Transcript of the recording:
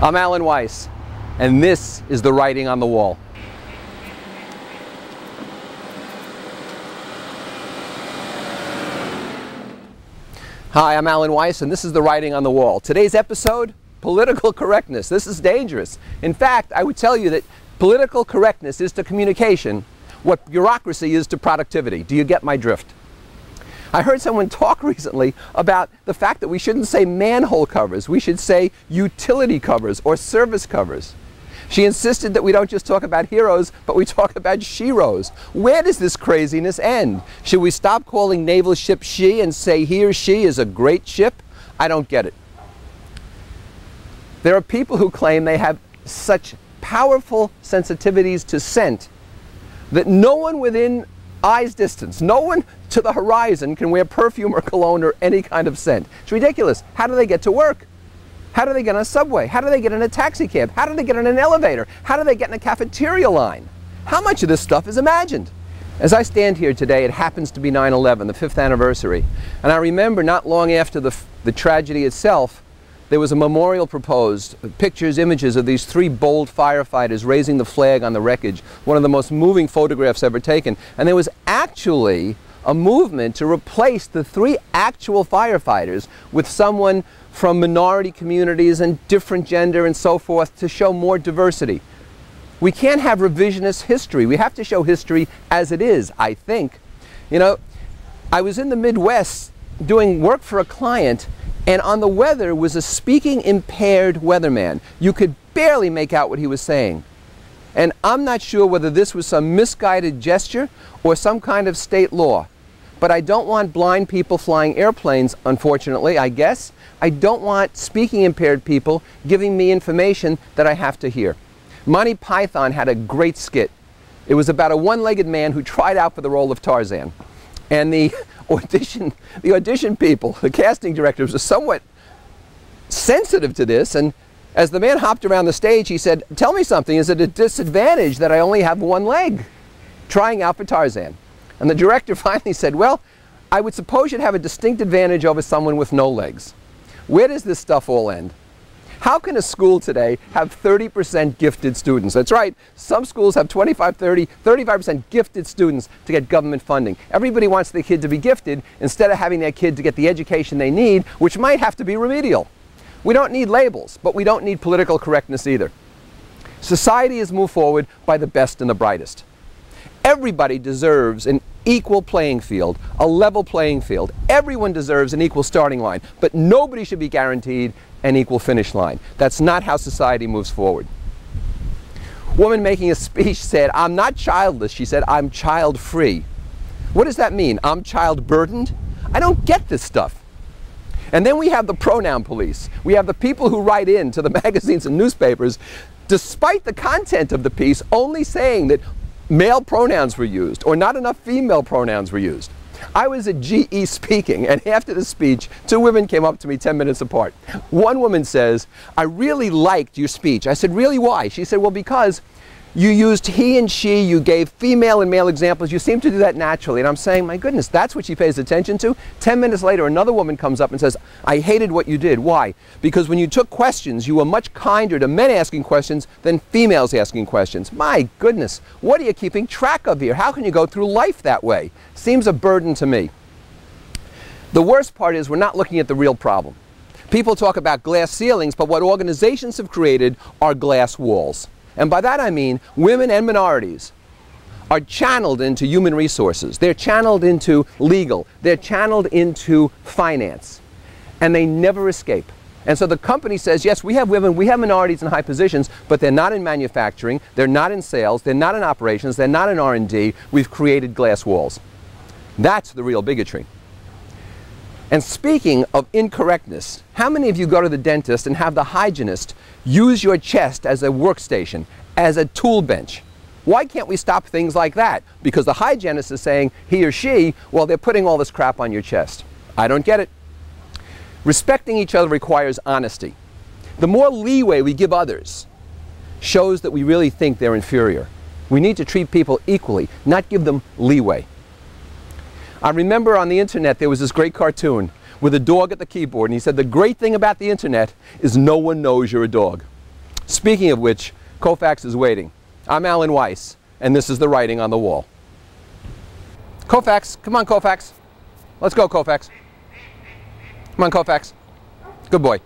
I'm Alan Weiss, and this is the writing on the wall. Hi, I'm Alan Weiss, and this is the writing on the wall. Today's episode, political correctness. This is dangerous. In fact, I would tell you that political correctness is to communication what bureaucracy is to productivity. Do you get my drift? I heard someone talk recently about the fact that we shouldn't say manhole covers. We should say utility covers or service covers. She insisted that we don't just talk about heroes, but we talk about sheroes. Where does this craziness end? Should we stop calling naval ships she and say he or she is a great ship? I don't get it. There are people who claim they have such powerful sensitivities to scent that no one within eye's distance, no one to the horizon can wear perfume or cologne or any kind of scent. It's ridiculous. How do they get to work? How do they get on a subway? How do they get in a taxi cab? How do they get in an elevator? How do they get in a cafeteria line? How much of this stuff is imagined? As I stand here today, it happens to be 9/11, the 5th anniversary. And I remember not long after the tragedy itself, there was a memorial proposed, pictures, images of these 3 bold firefighters raising the flag on the wreckage, one of the most moving photographs ever taken. And there was actually a movement to replace the 3 actual firefighters with someone from minority communities and different gender and so forth to show more diversity. We can't have revisionist history. We have to show history as it is, I think. You know, I was in the Midwest doing work for a client, and on the weather was a speaking impaired weatherman. You could barely make out what he was saying. And I'm not sure whether this was some misguided gesture or some kind of state law. But I don't want blind people flying airplanes, unfortunately, I guess. I don't want speaking impaired people giving me information that I have to hear. Monty Python had a great skit. It was about a one-legged man who tried out for the role of Tarzan. And the audition people, the casting directors, were somewhat sensitive to this, and as the man hopped around the stage, he said, "Tell me something, is it a disadvantage that I only have one leg trying out for Tarzan?" And the director finally said, "Well, I would suppose you'd have a distinct advantage over someone with no legs." Where does this stuff all end? How can a school today have 30% gifted students? That's right, some schools have 25, 30, 35% gifted students to get government funding. Everybody wants their kid to be gifted instead of having their kid to get the education they need, which might have to be remedial. We don't need labels, but we don't need political correctness either. Society has moved forward by the best and the brightest. Everybody deserves an equal playing field, a level playing field. Everyone deserves an equal starting line, but nobody should be guaranteed an equal finish line. That's not how society moves forward. A woman making a speech said, "I'm not childless," she said, "I'm child-free." What does that mean? I'm child-burdened? I don't get this stuff. And then we have the pronoun police. We have the people who write in to the magazines and newspapers, despite the content of the piece, only saying that male pronouns were used or not enough female pronouns were used. I was at GE speaking, and after the speech, 2 women came up to me 10 minutes apart. One woman says, "I really liked your speech." I said, "Really, why?" She said, "Well, because you used he and she, you gave female and male examples, you seem to do that naturally." And I'm saying, my goodness, that's what she pays attention to? 10 minutes later, another woman comes up and says, "I hated what you did." Why? Because when you took questions, you were much kinder to men asking questions than females asking questions. My goodness, what are you keeping track of here? How can you go through life that way? Seems a burden to me. The worst part is we're not looking at the real problem. People talk about glass ceilings, but what organizations have created are glass walls. And by that I mean women and minorities are channeled into human resources. They're channeled into legal. They're channeled into finance. And they never escape. And so the company says, yes, we have women, we have minorities in high positions, but they're not in manufacturing, they're not in sales, they're not in operations, they're not in R&D. We've created glass walls. That's the real bigotry. And speaking of incorrectness, how many of you go to the dentist and have the hygienist use your chest as a workstation, as a tool bench? Why can't we stop things like that? Because the hygienist is saying he or she, well, they're putting all this crap on your chest. I don't get it. Respecting each other requires honesty. The more leeway we give others shows that we really think they're inferior. We need to treat people equally, not give them leeway. I remember on the internet there was this great cartoon with a dog at the keyboard, and he said the great thing about the internet is no one knows you're a dog. Speaking of which, Koufax is waiting. I'm Alan Weiss, and this is the writing on the wall. Koufax, come on Koufax. Let's go Koufax. Come on Koufax. Good boy.